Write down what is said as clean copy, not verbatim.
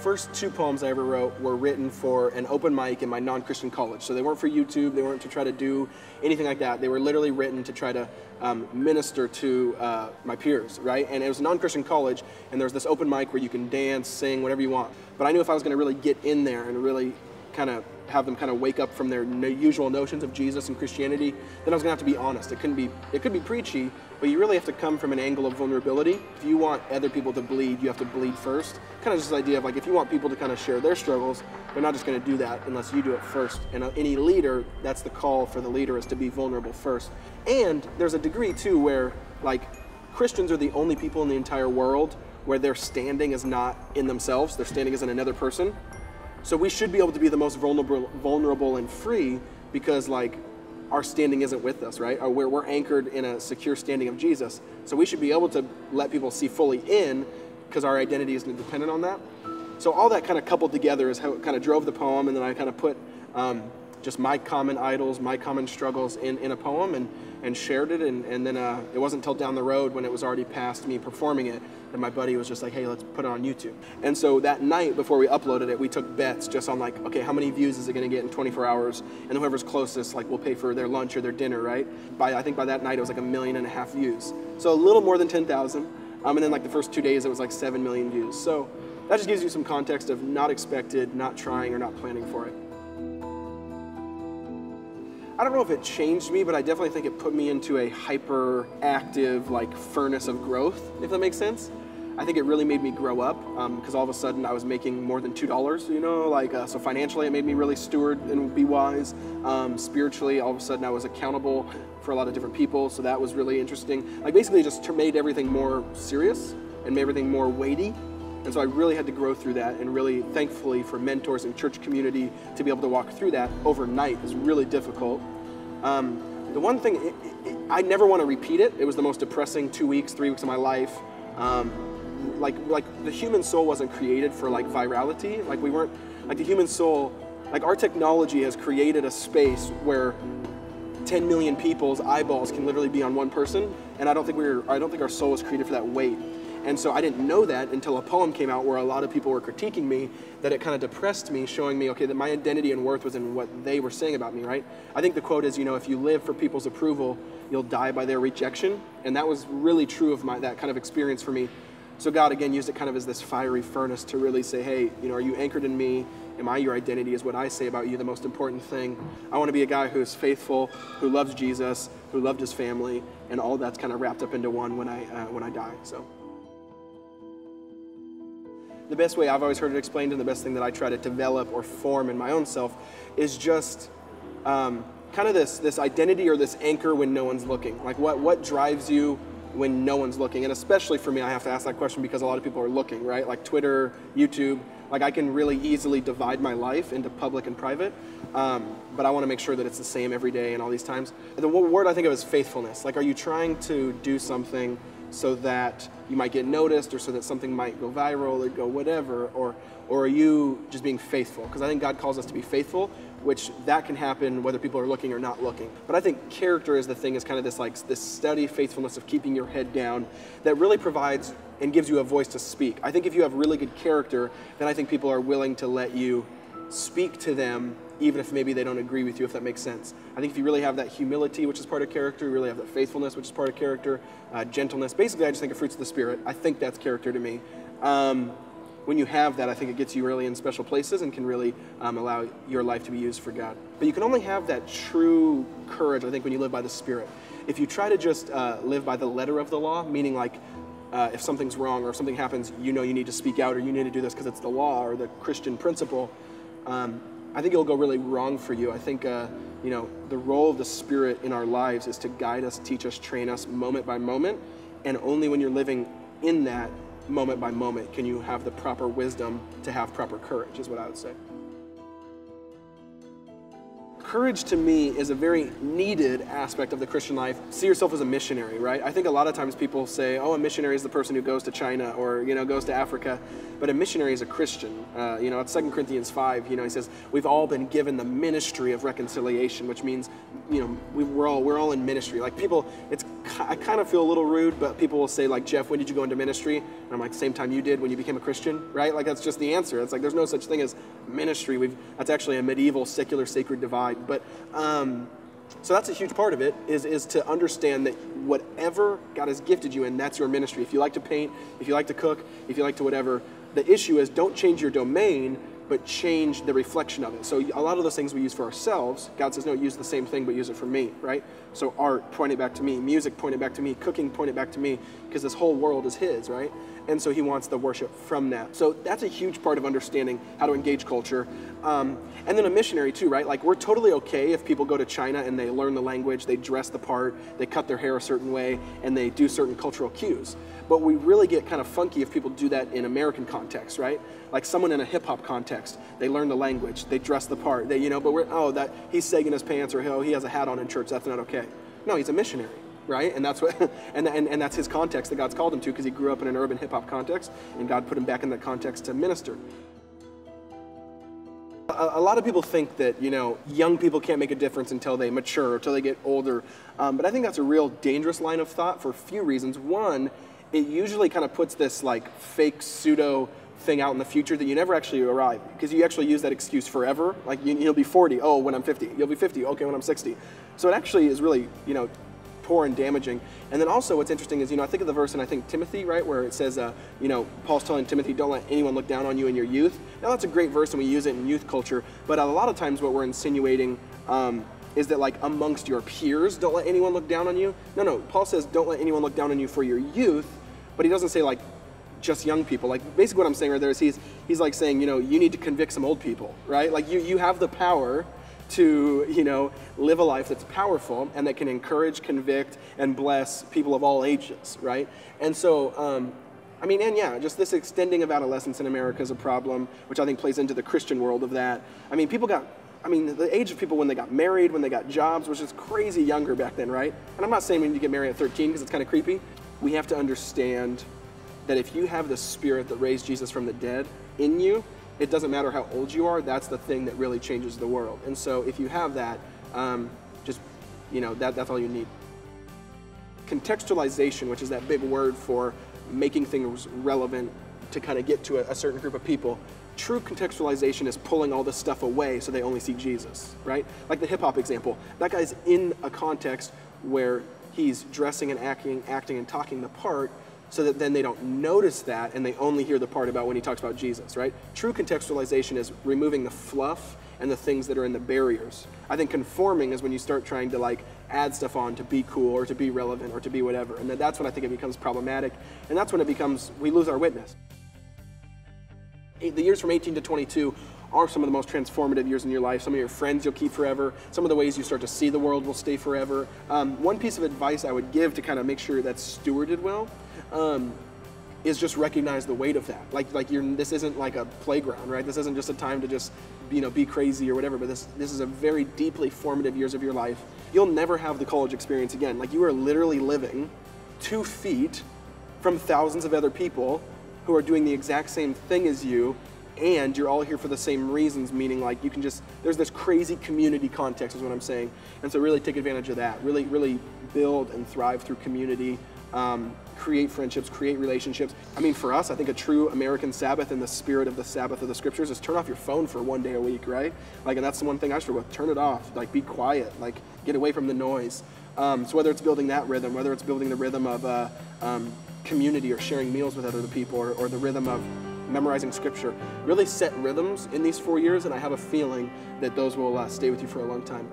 first 2 poems I ever wrote were written for an open mic in my non-Christian college. So they weren't for YouTube, they weren't to try to do anything like that. They were literally written to try to minister to my peers, right? And it was a non-Christian college, and there was this open mic where you can dance, sing, whatever you want. But I knew if I was gonna really get in there and really kind of have them kind of wake up from their usual notions of Jesus and Christianity, then I was gonna have to be honest. It could be preachy, but you really have to come from an angle of vulnerability. If you want other people to bleed, you have to bleed first. Kind of just this idea of like, if you want people to kind of share their struggles, they're not just gonna do that unless you do it first. And any leader, that's the call for the leader, is to be vulnerable first. And there's a degree too where like Christians are the only people in the entire world where their standing is not in themselves, their standing is in another person. So we should be able to be the most vulnerable and free because like our standing isn't with us, right? We're anchored in a secure standing of Jesus. So we should be able to let people see fully in because our identity isn't dependent on that. So all that kind of coupled together is how it kind of drove the poem, and then I kind of put just my common idols, my common struggles in a poem and shared it. And then it wasn't until down the road when it was already past me performing it that my buddy was just like, hey, let's put it on YouTube. And so that night before we uploaded it, we took bets just on like, okay, how many views is it gonna get in 24 hours? And whoever's closest, like, will pay for their lunch or their dinner, right? I think by that night it was like 1.5 million views. So a little more than 10,000. And then like the first 2 days it was like 7 million views. So that just gives you some context of not expected, not trying, or not planning for it. I don't know if it changed me, but I definitely think it put me into a hyperactive like furnace of growth, if that makes sense. I think it really made me grow up because all of a sudden I was making more than $2, you know, like so financially it made me really steward and be wise. Spiritually, all of a sudden I was accountable for a lot of different people, so that was really interesting. Like basically it just made everything more serious and made everything more weighty. And so I really had to grow through that, and really thankfully for mentors and church community to be able to walk through that overnight is really difficult. The one thing, I never want to repeat it. It was the most depressing 2 weeks, 3 weeks of my life. Like the human soul wasn't created for like virality. Like we weren't, like the human soul, like our technology has created a space where 10 million people's eyeballs can literally be on one person. And I don't think our soul was created for that weight. And so I didn't know that until a poem came out where a lot of people were critiquing me, that it kind of depressed me, showing me, okay, that my identity and worth was in what they were saying about me, right? I think the quote is, you know, if you live for people's approval, you'll die by their rejection. And that was really true of that kind of experience for me. So God, again, used it kind of as this fiery furnace to really say, hey, you know, are you anchored in me? Am I your identity? Is what I say about you the most important thing? I want to be a guy who's faithful, who loves Jesus, who loved his family, and all that's kind of wrapped up into one when I die, so. The best way I've always heard it explained, and the best thing that I try to develop or form in my own self, is just kind of this identity or this anchor when no one's looking. Like what drives you when no one's looking? And especially for me, I have to ask that question because a lot of people are looking, right? Like Twitter, YouTube, like I can really easily divide my life into public and private, but I want to make sure that it's the same every day and all these times. The word I think of is faithfulness. Like, are you trying to do something so that you might get noticed, or so that something might go viral or go whatever, or are you just being faithful? Because I think God calls us to be faithful, which that can happen whether people are looking or not looking. But I think character is the thing, is kind of this steady faithfulness of keeping your head down that really provides and gives you a voice to speak. I think if you have really good character, then I think people are willing to let you speak to them even if maybe they don't agree with you, if that makes sense. I think if you really have that humility, which is part of character, you really have that faithfulness, which is part of character, gentleness. Basically, I just think of fruits of the Spirit. I think that's character to me. When you have that, I think it gets you really in special places and can really allow your life to be used for God. But you can only have that true courage, I think, when you live by the Spirit. If you try to just live by the letter of the law, meaning like if something's wrong or if something happens, you know you need to speak out or you need to do this because it's the law or the Christian principle, I think it'll go really wrong for you. I think you know, the role of the Spirit in our lives is to guide us, teach us, train us moment by moment, and only when you're living in that moment by moment can you have the proper wisdom to have proper courage, is what I would say. Courage to me is a very needed aspect of the Christian life. See yourself as a missionary, right? I think a lot of times people say, oh, a missionary is the person who goes to China or, you know, goes to Africa. But a missionary is a Christian. You know, it's 2 Corinthians 5, you know, he says, we've all been given the ministry of reconciliation, which means, you know, we're all in ministry. Like people, I kind of feel a little rude, but people will say like, Jeff, when did you go into ministry? And I'm like, same time you did when you became a Christian, right? Like that's just the answer. It's like there's no such thing as ministry. That's actually a medieval secular sacred divide. But so that's a huge part of it is to understand that whatever God has gifted you in, that's your ministry. If you like to paint, if you like to cook, if you like to whatever, the issue is don't change your domain, but change the reflection of it. So a lot of those things we use for ourselves, God says, no, use the same thing, but use it for me, right? So art, point it back to me. Music, point it back to me. Cooking, point it back to me, because this whole world is his, right? And so he wants the worship from that. So that's a huge part of understanding how to engage culture. And then a missionary too, right? Like we're totally okay if people go to China and they learn the language, they dress the part, they cut their hair a certain way, and they do certain cultural cues. But we really get kind of funky if people do that in American context, right? Like someone in a hip hop context, they learn the language, they dress the part, but he's sagging his pants, or he has a hat on in church, that's not okay. No, he's a missionary, right? And that's what, and that's his context that God's called him to, because he grew up in an urban hip hop context, and God put him back in that context to minister. A lot of people think that, young people can't make a difference until they mature, until they get older. But I think that's a real dangerous line of thought for a few reasons. One, it usually kind of puts this like fake pseudo thing out in the future that you never actually arrive, because you actually use that excuse forever. Like you'll be 40, oh, when I'm 50. You'll be 50, okay, when I'm 60. So it actually is really, poor and damaging. And then also what's interesting is, I think of the verse in, I think, Timothy, right, where it says, Paul's telling Timothy, don't let anyone look down on you in your youth. Now that's a great verse and we use it in youth culture, but a lot of times what we're insinuating is that like amongst your peers, don't let anyone look down on you. No, Paul says don't let anyone look down on you for your youth, but he doesn't say like just young people. Like basically what I'm saying right there is he's like saying, you need to convict some old people, right? Like you have the power to, live a life that's powerful and that can encourage, convict, and bless people of all ages, right? And so, just this extending of adolescence in America is a problem, which I think plays into the Christian world of that. The age of people when they got married, when they got jobs, was just crazy younger back then, right? And I'm not saying we need to get married at 13 because it's kind of creepy. We have to understand that if you have the Spirit that raised Jesus from the dead in you, it doesn't matter how old you are, that's the thing that really changes the world. And so if you have that, that's all you need. Contextualization, which is that big word for making things relevant to kind of get to a certain group of people. True contextualization is pulling all this stuff away so they only see Jesus, right? Like the hip hop example. That guy's in a context where he's dressing and acting and talking the part, so that then they don't notice that and they only hear the part about when he talks about Jesus, right? True contextualization is removing the fluff and the things that are in the barriers. I think conforming is when you start trying to like add stuff on to be cool or to be relevant or to be whatever. And that's when I think it becomes problematic. And that's when we lose our witness. The years from 18 to 22 are some of the most transformative years in your life. Some of your friends you'll keep forever. Some of the ways you start to see the world will stay forever. One piece of advice I would give to kind of make sure that's stewarded well is just recognize the weight of that. This isn't like a playground, right? This isn't just a time to just, be crazy or whatever, but this is a very deeply formative years of your life. You'll never have the college experience again. Like you are literally living 2 feet from thousands of other people who are doing the exact same thing as you, and you're all here for the same reasons, meaning like there's this crazy community context is what I'm saying. And so really take advantage of that. Really, really build and thrive through community, create friendships, create relationships. For us, I think a true American Sabbath in the spirit of the Sabbath of the Scriptures is turn off your phone for 1 day a week, right? And that's the one thing I struggle with. Turn it off, be quiet, get away from the noise. So whether it's building that rhythm, whether it's building the rhythm of community or sharing meals with other people, or the rhythm of memorizing Scripture, really set rhythms in these 4 years, and I have a feeling that those will stay with you for a long time.